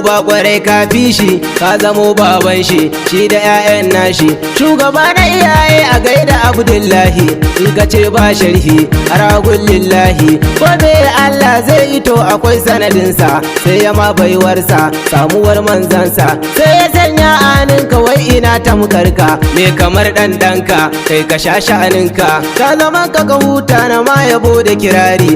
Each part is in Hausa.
uba kwarai ka fi shi ka zamo baban shi shi da 'ya'yan nashi shugaba na iyaye a gaida Abdullahi in ka ce ba sharhi aragun lillahi ko me Allah zai yi to akwai sanadinsa sai ya ma baiwarsa samuwar manzansa sai ya sanya aninka wai ina tamkarka me kamar ɗanɗanka kai ka sha sha'aninka ka zaman ka huta na ma yabo da kirari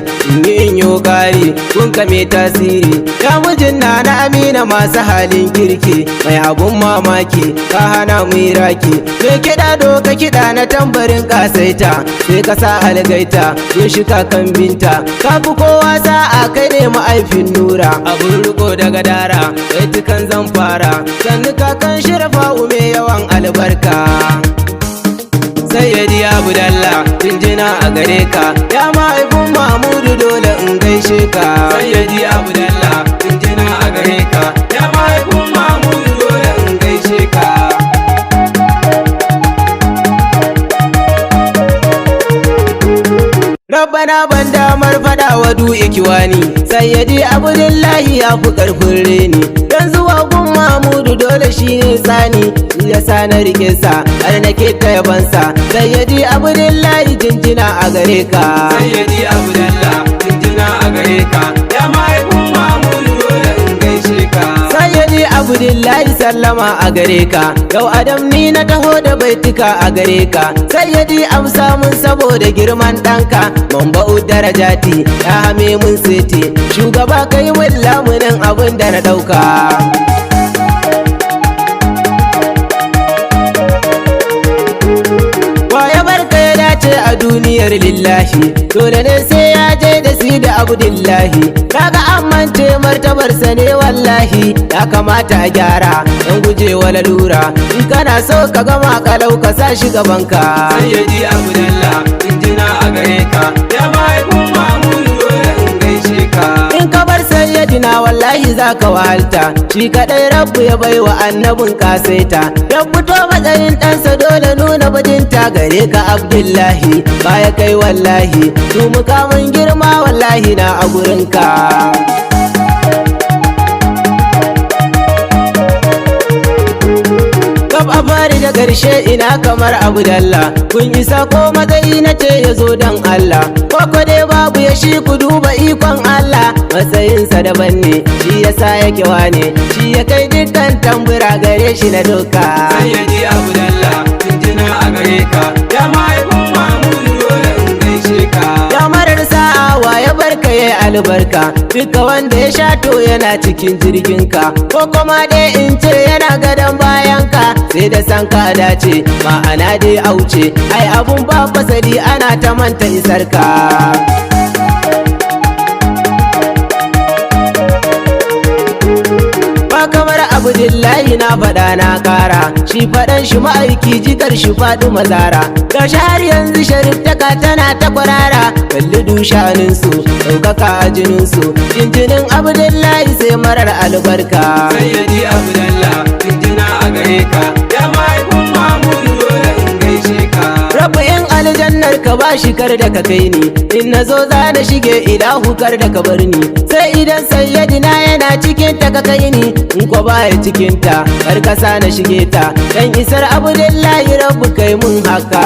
in yo kari kun ka me tasiri ya mijin na Amina masu halin kirki mai abun mamaki ka hana mu raki me kiɗa doka kiɗa na tambarin kasaita sai ka sa algaita yin shi kakan binta ka fi kowa sa'a kai ne ma'aifin nura abun riko daga dara baitukan zan fara sannu kakan shirfa ume yawan albarka Sayyidi Abdallah jinjina a gare ka ya mahaifin Mahmudu dole in gaishe ka Sayyidi Abdallah jinjina a gare ka ya mahaifin Mahmudu dole in gaishe ka Rabbana ban damar fada wa du ikiwani Sayyidi Abdullahi ya fi karfin reni yanzu wa gun Mahmudu dole shine tsani ya sa na rike sa har nake ta yabansa Sayyidi Abdullahi jinjina a gare ka Sayyidi Abdullah jinjina a gare ka ya mahaifin Mahmudu dole in gaishe ka Sayyidi Abdullahi sallama a gare ka yau Adam ni na taho da baitika a gare ka Sayyidi amsa mun saboda girman ɗanka Mamba'u darajati ya hame mun seti shugaba kai mun lamunin abin da na ɗauka a duniyar lillahi dole ne sai ya je da si da Abdullahi kaga amince martabarsa ne wallahi ya kamata a gyara dan gujewa lalura in kana so ka gama kalau ka sa shi gabanka Sayyidi Abdullah injina a gare ka ya mahaifin Mahmudu dole in gaishe ka in ka bar sayyidina wallahi zaka wahalta shi kadai rabbu ya baiwa annabin kasaita ya fito matsayin ɗansa dole nuna bajinta gare ka Abdullahi baya kai wallahi su mukamin girma wallahi na a gurinka kaf a fari da ƙarshe ina kamar Abdallah kun isa ko matsayi na ce ya zo don Allah ko dai babu ya shi ku duba ikon Allah matsayinsa daban ne shi yasa yake wane shi ya kai dukkan tambura gare shi na doka Sayyidi Abdallah jinjina a gare ka ya mahaifin Mahmudu dole in gaishe ka ya marar sa'a wa ya barka yayi albarka duka wanda ya shato yana cikin jirgin ka ko kuma dai in ce yana gadon bayan ka sai da san ka dace ma'ana dai auce ai abun ba fasali ana ta manta isar ka kamar Abdullahi na faɗa na ƙara shi faɗan shi ma'aiki jikar shi faɗi mazara ga har yanzu shariftaka tana ta kwarara kalli dushaninsu ɗaukaka a jininsu jinjinin Abdullahi sai marar albarka Sayyidi Abdullah jinjina a gare ka ya mahaifin Mahmudu dole in gaishe ka rabu in aljannar ka ba shi kar da ka kai ni in na zo za na shige ilahu kar da ka bar ni sai idan sayyidina yana cikin ta ka kai ni in ko baya cikin ta kar ka sa na shige ta dan isar Abdullahi rabbu kai mun haka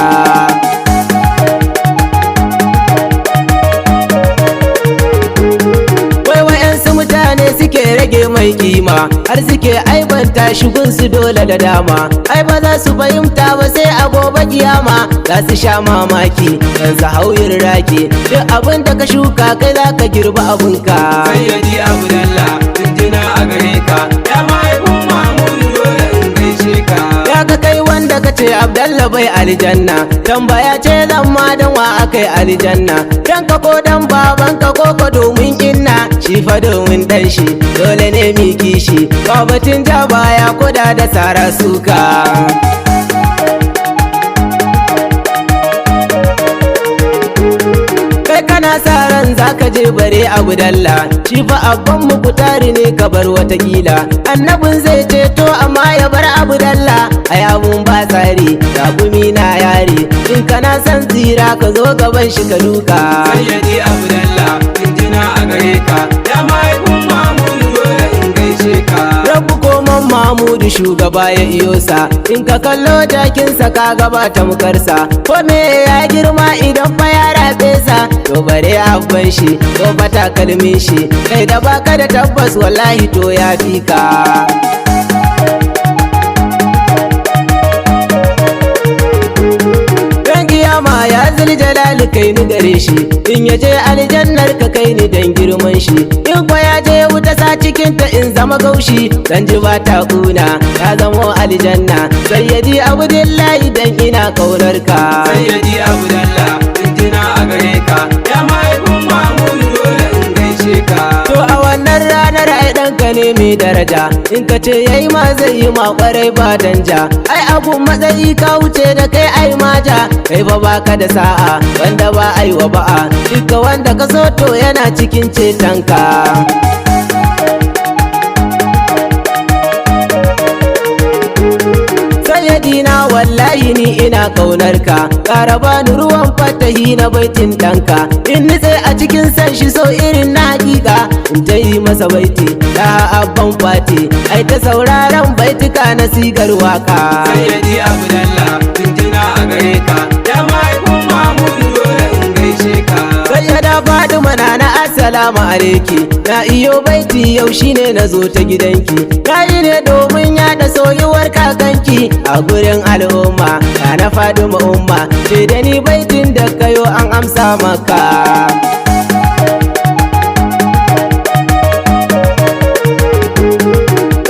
mutane suke rage mai kima har suke aibanta shigunsu dole da dama ai ba za su fahimta ba sai a gobe kiyama za su sha mamaki dan su hauyin rake duk abin da ka shuka kai za ka girba abinka Sayyidi Abdallah jinjina a gare ka ya mahaifin Mahmudu dole in gaishe ka ya ka kai wanda ka ce Abdallah bai aljanna tambaya ce zan ma dan wa akai aljanna dan ka ko dan babanka ko ko domin inna shi fa domin dan shi dole ne mi kishi ba batun ja baya koda da sara suka kai kana sa ran zaka je bare Abdallah shi fa abban mu kutari ne ka bar watakila annabin zai ceto amma ya bar Abdallah ai abun ba tsari gumi na yare in kana san tsira ka zo gaban shi ka duka Sayyidi Abdallah jinjina a gare ka ya mahaifin Mahmudu dole in gaishe gaishe ka. Rabu koman Mamudu shugaba ya iyo sa, in ka kallo jakinsa ka gaba tamkarsa. Ko me ya girma idan fa ya rabe sa, to bare abban shi ko fa takalmin shi, kai da baka da tabbas wallahi to ya fi ka. Ya Zuljalali kai ni gare shi, in ya je aljannar ka kai ni dan girman shi, in kwa ya je wuta sa cikin ta in zama gaushi, dan ji ba ta kuna ya zamo aljanna. Sayyidi Abdullahi dan ina kaunar ka, Sayyidi Abdullah jinjina a gare ka, ya mahaifin Mamudu dole in gaishe ka. to a wannan ranar ai ɗanka ne mai daraja, in ka ce yayi ma zai yi ma kwarai ba danja. Ai abun matsayi ka wuce da kai ai maja, kai fa baka da sa'a wanda ba ai wa ba'a, duka wanda ka so to yana cikin cetonka. Sayyadina wallahi ni ina kaunar ka, ƙara bani ruwan fatahi na baitin ɗanka, in nitse a cikin san shi so irin na hakika, in ta yi masa baiti da abban fati, ai ta sauraron baitika na sigar waka. Sayyidi Abdullah jinjina a gare ka, ya mahaifin Mamudu dole in gaishe ka. Sayyada Fatima na assalamu alaiki, na iyo baiti yau shine na zo ta gidanki, na yi ne domin yaɗa soyuwar kakanki a gurin al'umma. Na Fatima umma ce da ni baitin da kayo an amsa maka.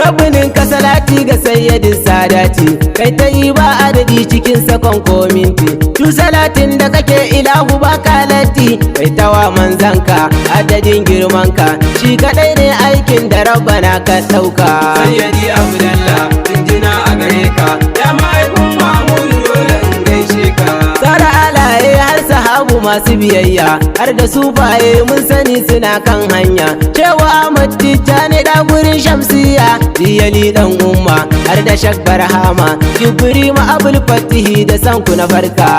Rabinin ka salati ga sayyidin sadati, kai ta yi ba adadi cikin sakon ko minti, tu salatin da kake ilahu ba kalati, kai tawa manzanka adadin girmanka, shi kadai ne aikin da rabbana ka ɗauka. Sayyidi Abdullah jinjina a gare ka, ya mahaifin Mamudu dole in gaishe ka. Tsara alaye har sahabu masu biyayya, har da sufaye mun sani suna kan hanya, cewa Ahmad Tijjani da gurin Shamsiya, Diyali dan umma har da Shak Barhama, Ibrahim Abul Fatihi da sanku na farka.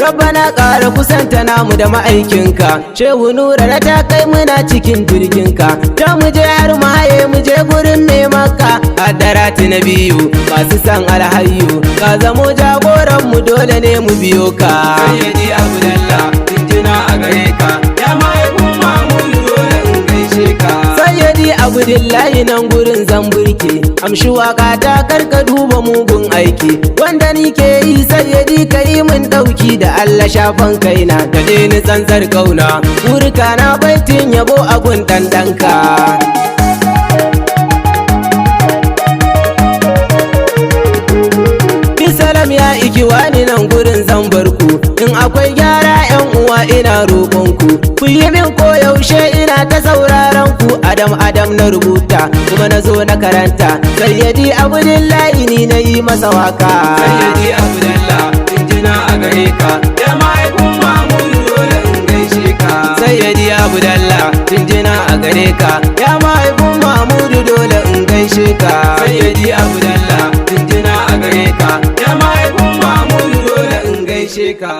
Rabbana ƙara kusanta namu da ma'aikinka, Shehu Nura na ta kai muna cikin jirginka, ta mu je har mu haye mu je gurin mai maka, Hadarati na biyu masu san alhayu, ka zamo jagoran mu dole ne mu biyo ka. Sayyidi Abdullah jinjina a gare ka, ya mahaifin Mamudu dole in gaishe ka. Sayyidi Abdullahi nan gurin zamburke, amshi waka ta karka duba mugun aiki, wanda ni ke yi sayyidi ka yi min ɗauki da Allah shafan kaina, ka je ni tsantsar kauna, burka na baitin yabo a gun ɗanɗanka. Bisalam ya ikiwani nan gurin zambarku, in akwai gyara yan uwa ina roƙonku, ku yi min koyaushe ina ta sauraron ku. Adam na rubuta kuma na zo na karanta, Sayyidi Abdullahi ni na yi masa waka. Sayyidi Abdullah jinjina a gare ka, ya mahaifin Mamudu dole in gaishe ka. Sayyidi Abdullah jinjina a gare ka, ya mahaifin Mamudu dole in gaishe ka. Sayyidi Abdullah jinjina a gare ka, ya mahaifin Mamudu dole in gaishe ka.